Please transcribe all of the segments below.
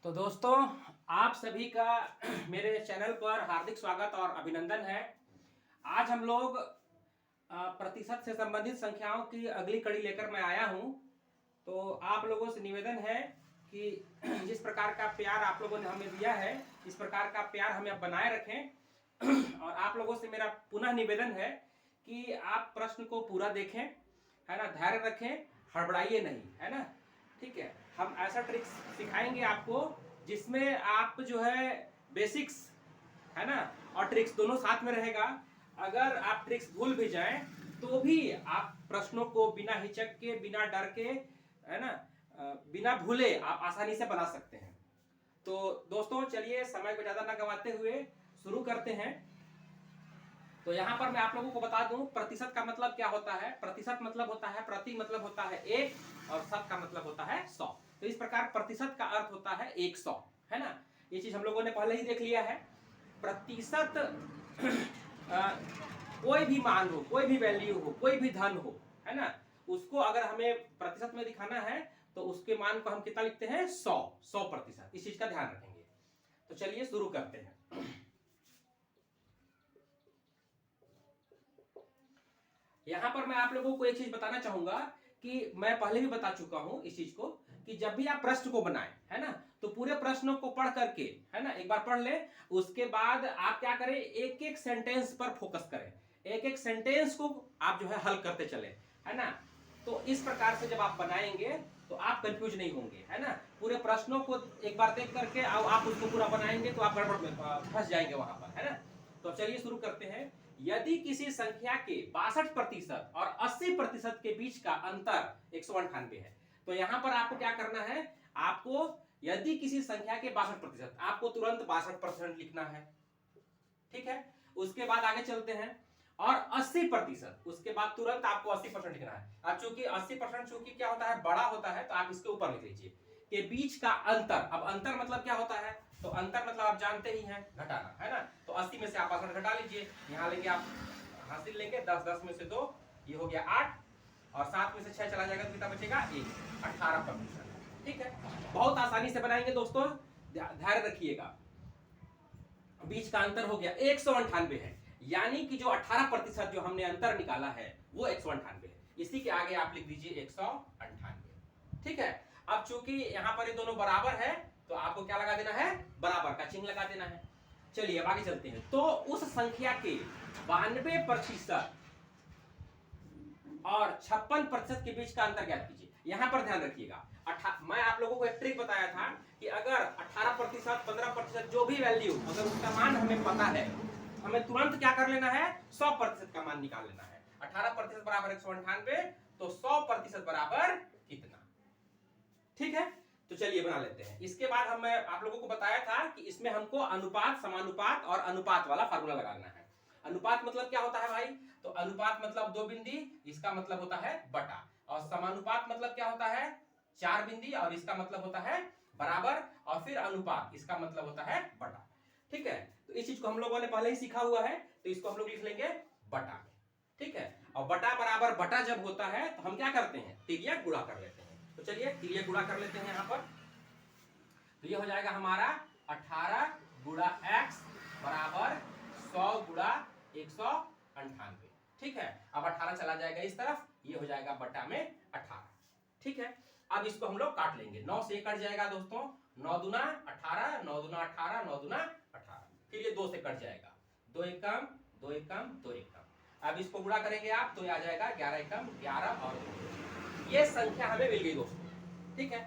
तो दोस्तों, आप सभी का मेरे चैनल पर हार्दिक स्वागत और अभिनंदन है। आज हम लोग प्रतिशत से संबंधित संख्याओं की अगली कड़ी लेकर मैं आया हूं। तो आप लोगों से निवेदन है कि जिस प्रकार का प्यार आप लोगों ने हमें दिया है, इस प्रकार का प्यार हमें आप बनाए रखें। और आप लोगों से मेरा पुनः निवेदन है कि आप प्रश्न को पूरा देखें, है ना, धैर्य रखें, हड़बड़ाइए नहीं, है ना। ठीक है, हम ऐसा ट्रिक्स सिखाएंगे आपको जिसमें आप जो है बेसिक्स, है ना, और ट्रिक्स दोनों साथ में रहेगा। अगर आप ट्रिक्स भूल भी जाएं तो भी आप प्रश्नों को बिना हिचक के, बिना डर के, है ना, बिना भूले आप आसानी से बना सकते हैं। तो दोस्तों चलिए समय को ज्यादा ना गंवाते हुए शुरू करते हैं। तो यहां पर मैं आप लोगों को बता दूं प्रतिशत का मतलब क्या होता है। प्रतिशत मतलब होता है प्रति, मतलब होता है एक, और शत का मतलब होता है 100। तो इस प्रकार प्रतिशत का अर्थ होता है 100, है ना। ये चीज हम लोगों ने पहले ही देख लिया है। प्रतिशत कोई भी मान हो, कोई भी वैल्यू हो, कोई भी धन हो, है ना, उसको अगर हमें प्रतिशत में दिखाना है तो उसके मान को हम कितना लिखते हैं? 100%। इस चीज का ध्यान रखेंगे। तो चलिए शुरू करते हैं। यहां पर मैं आप लोगों को एक चीज बताना चाहूंगा कि मैं पहले भी बता चुका हूं इस चीज को कि जब भी आप प्रश्न को बनाएं, है ना, तो पूरे प्रश्नों को पढ़ करके, है ना, एक बार पढ़ ले। उसके बाद आप क्या करें, एक एक सेंटेंस पर फोकस करें, एक एक सेंटेंस को आप जो है हल करते चले, है ना। तो इस प्रकार से जब आप बनाएंगे तो आप कंफ्यूज नहीं होंगे, है ना। पूरे प्रश्नों को एक बार देख करके आप उसको पूरा बनाएंगे तो आप गड़बड़ में फंस जाएंगे वहां पर, है ना। तो चलिए शुरू करते हैं। यदि किसी संख्या के 62% और 80% के बीच का अंतर 198 है, तो यहां पर आपको क्या करना है, आपको यदि किसी संख्या के 62%, आपको तुरंत 62% लिखना है। ठीक है, उसके बाद आगे चलते हैं। और 80%, उसके बाद तुरंत आपको 80% लिखना है। अब चूंकि 80% चूंकि क्या होता है, बड़ा होता है, तो आप इसके ऊपर लिख लीजिए के बीच का अंतर। अब अंतर मतलब क्या होता है, तो अंतर मतलब आप जानते ही हैं, घटाना, है ना। तो 80 में से आप 62 घटा लीजिए। यहां लेंगे आप हासिल लेंगे 10, 10 में से 2, ये हो गया 8, और 7 में से 6 चला जाएगा तो कितना बचेगा? 1, 18%। ठीक है, बहुत आसानी से बनाएंगे दोस्तों, धैर्य रखिएगा। बीच का अंतर हो गया 198 है, यानी कि जो 18% जो हमने अंतर निकाला है वो 198 है। इसी के आगे आप लिख दीजिए 198। ठीक है, अब चूंकि यहां पर ये दोनों बराबर है तो आपको क्या लगा देना है? बराबर का चिन्ह लगा देना है। चलिए अब आगे चलते हैं। तो उस संख्या के 92% और 56% के बीच का अंतर ज्ञात कीजिए। यहां पर ध्यान रखिएगा, मैं आप लोगों को एक ट्रिक बताया था कि अगर 18%, 15%, जो भी वैल्यू, अगर उसका मान हमें पता है, हमें तुरंत क्या कर लेना है? 100% का मान निकाल लेना है। 18% बराबर 198, तो 100% बराबर कितना? ठीक है, तो चलिए बना लेते हैं। इसके बाद हम मैं आप लोगों को बताया था कि इसमें हमको अनुपात, समानुपात और अनुपात वाला फार्मूला लगाना है। अनुपात मतलब क्या होता है भाई? तो अनुपात मतलब 2 बिंदी, इसका मतलब होता है बटा। और समानुपात मतलब क्या होता है? 4 बिंदी, और इसका मतलब होता है बराबर। और फिर अनुपात, इसका मतलब होता है बटा। ठीक है, तो इस चीज को हम लोगों ने पहले ही सीखा हुआ है, तो इसको हम लोग लिख लेंगे बटा में। ठीक है, और बटा बराबर बटा जब होता है तो हम क्या करते हैं? तिर्यक गुणा कर लेते हैं। तो चलिए तिर्यक गुणा कर लेते हैं यहां पर। तो ये हो जाएगा हमारा 18 गुणा x बराबर 100 गुणा 198। ठीक है, अब 18 चला जाएगा इस तरफ, ये हो जाएगा बटा में 18। ठीक है, अब इसको हम लोग काट लेंगे। 9 से कट जाएगा दोस्तों, 9 दूना 18, 9 दूना 18, 9 दूना 18। फिर ये 2 से कट जाएगा, 2 एकम 2 एकम 2 एकम। अब इसको गुणा करेंगे आप तो ये आ जाएगा 11 एकम 11 और 2। ये संख्या हमें मिल गई दोस्तों। ठीक है,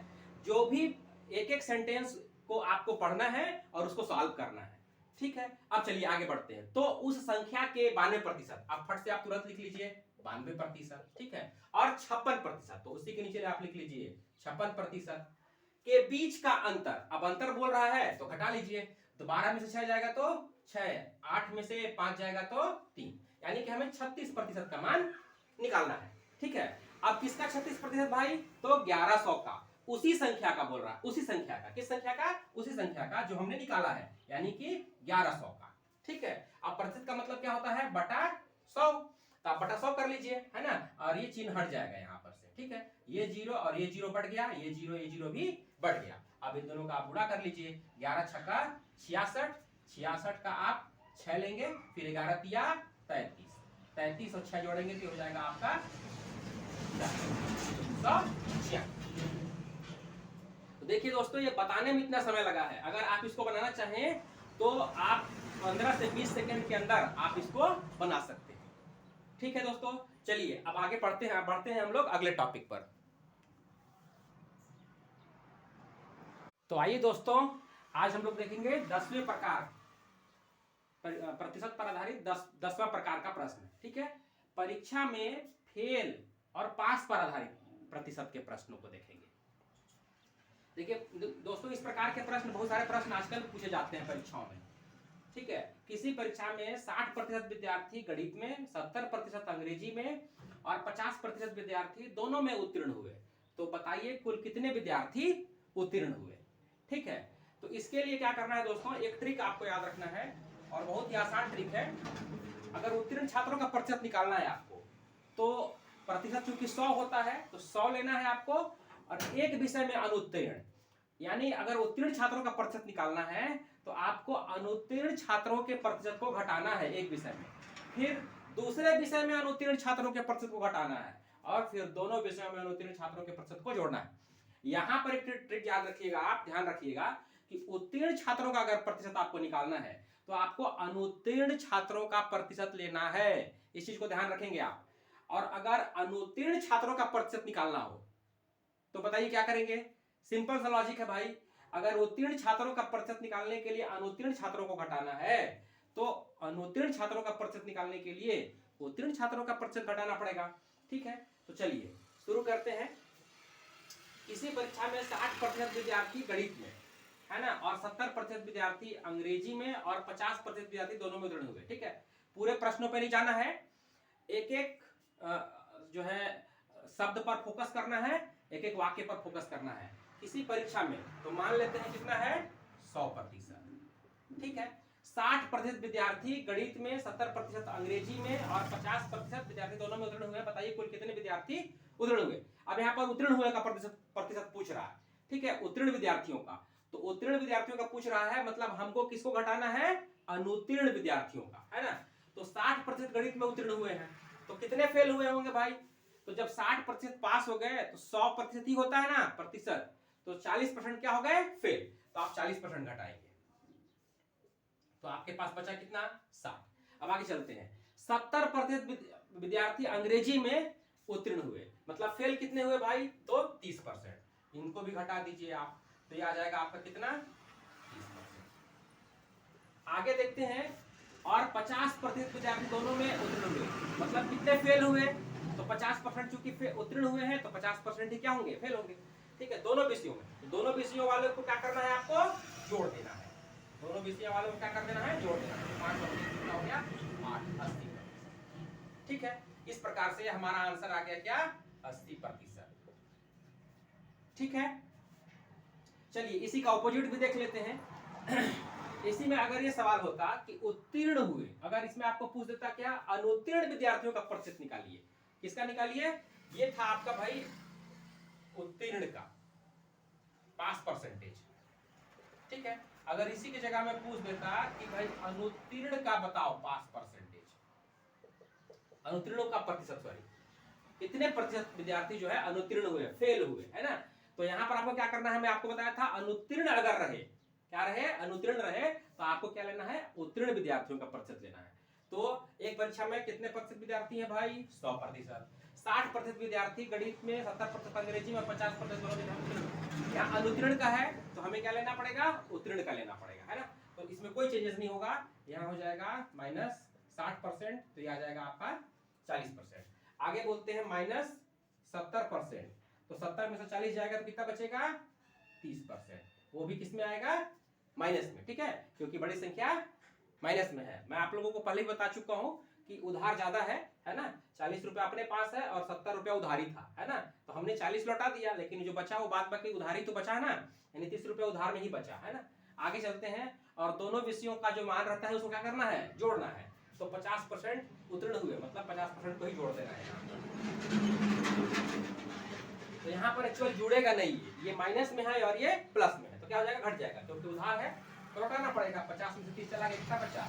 जो भी एक एक सेंटेंस को आपको पढ़ना है और उसको सॉल्व करना है। ठीक है, अब चलिए आगे बढ़ते हैं। तो उस संख्या के 92%, अब फट से आप तुरंत लिख लीजिए 92%। ठीक है, और 56%, तो उसी के नीचे आप लिख लीजिए 56% के बीच का अंतर। अब अंतर बोल रहा है तो घटा लीजिए। तो 12 में से 6 जाएगा तो 6, 8 में से 5 जाएगा तो 3, यानी कि हमें 36% का मान निकालना है। ठीक है, अब किसका 36% भाई? तो 1100 का, उसी संख्या का बोल रहा है, उसी संख्या का। किस संख्या का? उसी संख्या का जो हमने निकाला है, यानी कि 1100 का। ठीक है, अब प्रतिशत का मतलब क्या होता है? बटा 100। तो आप बटा 100 कर लीजिए, है ना, और ये चिन्ह हट जाएगा यहां पर से। ठीक है, ये 0 और ये 0 बढ़ गया, ये 0 भी बढ़ गया। अब इन दोनों का आप गुणा कर लीजिए, 11 छक्का 66, 66 का आप 6 लेंगे, फिर 11 तिया 33, 33 और 6 जोड़ेंगे तो हो जाएगा आपका 100। तो देखिए दोस्तों, ये बताने में इतना समय लगा है, अगर आप इसको बनाना चाहें तो आप 15 से 20 सेकंड के अंदर आप इसको बना सकते हैं। ठीक है दोस्तों, चलिए अब आगे बढ़ते हैं हम लोग अगले टॉपिक पर। तो आइए दोस्तों, आज हम लोग देखेंगे 10वें प्रकार, प्रतिशत पर आधारित 10वां प्रकार का प्रश्न। ठीक है, परीक्षा में फेल और पास पर आधारित प्रतिशत के प्रश्नों को देखेंगे। देखिए दोस्तों, इस प्रकार के प्रश्न, बहुत सारे प्रश्न आजकल पूछे जाते हैं परीक्षाओं में। ठीक है, किसी परीक्षा में 60% विद्यार्थी गणित में, 70% अंग्रेजी में और 50% विद्यार्थी दोनों में उत्तीर्ण हुए, तो बताइए कुल कितने विद्यार्थी उत्तीर्ण हुए। ठीक है, तो इसके लिए क्या करना है दोस्तों, एक ट्रिक आपको याद रखना है और बहुत ही आसान ट्रिक है। अगर उत्तीर्ण छात्रों का प्रतिशत निकालना है आपको, तो प्रतिशत चूंकि 100 होता है तो 100 लेना है आपको, और एक विषय में अनुत्तीर्ण, यानी अगर उत्तीर्ण छात्रों का प्रतिशत निकालना है तो आपको अनुत्तीर्ण छात्रों के प्रतिशत को घटाना है एक विषय में, फिर दूसरे विषय में अनुत्तीर्ण छात्रों के प्रतिशत को घटाना है, और फिर दोनों विषयों में अनुत्तीर्ण छात्रों के प्रतिशत को जोड़ना है। यहां पर एक ट्रिक याद रखिएगा, आप ध्यान रखिएगा कि उत्तीर्ण छात्रों का अगर प्रतिशत आपको निकालना है तो आपको अनुत्तीर्ण छात्रों का प्रतिशत लेना है, इस चीज को ध्यान रखेंगे आप। और अगर अनुत्तीर्ण छात्रों का प्रतिशत निकालना हो तो बताइए क्या करेंगे, सिंपल सा लॉजिक है भाई, अगर उत्तीर्ण छात्रों का प्रतिशत निकालने के लिए अनुत्तीर्ण छात्रों को घटाना है तो अनुत्तीर्ण छात्रों का प्रतिशत निकालने के लिए उत्तीर्ण छात्रों का प्रतिशत घटाना पड़ेगा। ठीक है, तो चलिए शुरू करते हैं। किसी परीक्षा में 60% विद्यार्थी गणित में, है ना, और 70% विद्यार्थी अंग्रेजी में और 50% विद्यार्थी दोनों में उत्तीर्ण हुए। ठीक है, पूरे प्रश्नों पर नहीं जाना है, एक एक जो है शब्द पर फोकस करना है, एक एक वाक्य पर फोकस करना है। किसी परीक्षा में तो मान लेते हैं कितना है 100%। ठीक है, 60% विद्यार्थी गणित में, 70% अंग्रेजी में और 50% विद्यार्थी दोनों में उत्तीर्ण हुए, बताइए कुल कितने विद्यार्थी उत्तीर्ण हुए। अब यहाँ पर उत्तीर्ण हुए का प्रतिशत पूछ रहा है। ठीक है, उत्तीर्ण विद्यार्थियों का, तो उत्तीर्ण विद्यार्थियों का पूछ रहा है, मतलब हमको किसको घटाना है, अनुत्तीर्ण विद्यार्थियों का, है ना। तो 60% गणित में उत्तीर्ण हुए हैं, तो कितने फेल हुए होंगे भाई, तो जब 60% पास हो गए तो 100% ही होता है ना प्रतिशत, तो 40% क्या हो गए फेल, तो आप 40% घटाएंगे तो आपके पास बचा कितना 60। अब आगे चलते हैं, 70% विद्यार्थी अंग्रेजी में उत्तीर्ण हुए, मतलब फेल कितने हुए भाई, तो 30%, इनको भी घटा दीजिए आप, तो ये आ जाएगा आपका कितना 30%। आगे देखते हैं, और 50% विद्यार्थी दोनों में उत्तीर्ण हुए, मतलब कितने फेल हुए, तो 50% चूंकि उत्तीर्ण हुए हैं तो 50% ही क्या होंगे, फेल होंगे। ठीक है, दोनों विषयों में, तो दोनों विषयों वाले को क्या करना है, आपको जोड़ देना है, दोनों विषयों वालों को क्या कर देना है, जोड़ देना है। 5 कितना हो गया 8, 80%। ठीक है, इस प्रकार से हमारा आंसर आ गया क्या 80%। ठीक है, चलिए इसी का ऑपोजिट भी देख लेते हैं। इसी में अगर ये सवाल होता कि उत्तीर्ण हुए, अगर इसमें आपको पूछ देता क्या अनुत्तीर्ण विद्यार्थियों का प्रतिशत निकालिए, किसका निकालिए, ये था आपका भाई उत्तीर्ण का पास परसेंटेज। ठीक है, अगर इसी की जगह में पूछ देता कि भाई अनुत्तीर्ण का बताओ पास परसेंटेज, अनुत्तीर्णों का प्रतिशत, सॉरी कितने प्रतिशत विद्यार्थी जो है अनुत्तीर्ण हुए, फेल हुए, है ना। तो यहां पर आपको क्या करना है, मैं आपको बताया था अनुत्तीर्ण अगर रहे, क्या रहे, अनुत्तीर्ण रहे, तो आपको क्या लेना है, उत्तीर्ण विद्यार्थियों का प्रतिशत लेना है। तो एक परीक्षा में कितने प्रतिशत विद्यार्थी हैं भाई, 100%। 60% विद्यार्थी गणित में, 70% अंग्रेजी में, 50% दोनों। यहाँ अनुत्तीर्ण का है तो हमें क्या लेना पड़ेगा, उत्तीर्ण का लेना पड़ेगा, है ना। तो इसमें कोई चेंजेस नहीं होगा, यहाँ हो जाएगा -60%, तो ये आ जाएगा आपका 40%। आगे बोलते हैं -70%, तो 70 में से 40 जाएगा तो कितना बचेगा 30%, वो भी किस में आएगा, माइनस में। ठीक है, क्योंकि बड़ी संख्या माइनस में है। मैं आप लोगों को पहले ही बता चुका हूं कि उधार ज्यादा है ना, 40 रुपया अपने पास है और 70 रुपया उधारी था, है ना, तो हमने 40 लौटा दिया, लेकिन जो बचा वो बाद बाकी उधारी तो बचा ना, यानी 30 रुपया उधार में ही बचा, है ना। आगे चलते हैं, और दोनों विषयों का जो मान रहता है उसको क्या करना है, जोड़ना है। तो 50% उत्तीर्ण हुए, मतलब 50% को ही जोड़ देना है। तो यहाँ पर एक्चुअल जुड़ेगा नहीं, ये माइनस में है और ये प्लस में है, घट जाएगा, क्योंकि उधार है तो लौटाना पड़ेगा। 50 में से 30 चला गया, कितना बचा?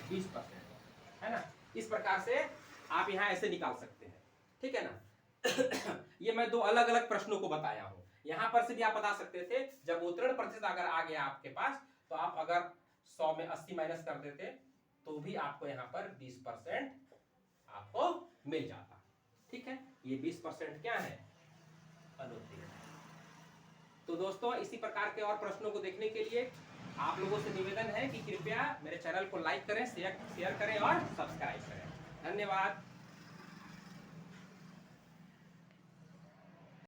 20%, है ना। इस प्रकार से आप यहाँ ऐसे निकाल सकते हैं, ठीक है ना। ये मैं दो अलग अलग प्रश्नों को बताया हूँ। यहाँ पर से भी आप बता सकते थे, जब उत्तीर्ण प्रतिशत अगर आ गया आपके पास, तो आप अगर 100 में 80 माइनस कर देते तो भी आपको यहाँ पर 20% आपको मिल जाता, ठीक है। ये 20% क्या है? अनुत्तीर्ण। तो दोस्तों इसी प्रकार के और प्रश्नों को देखने के लिए आप लोगों से निवेदन है कि कृपया मेरे चैनल को लाइक करें, शेयर करें और सब्सक्राइब करें। धन्यवाद।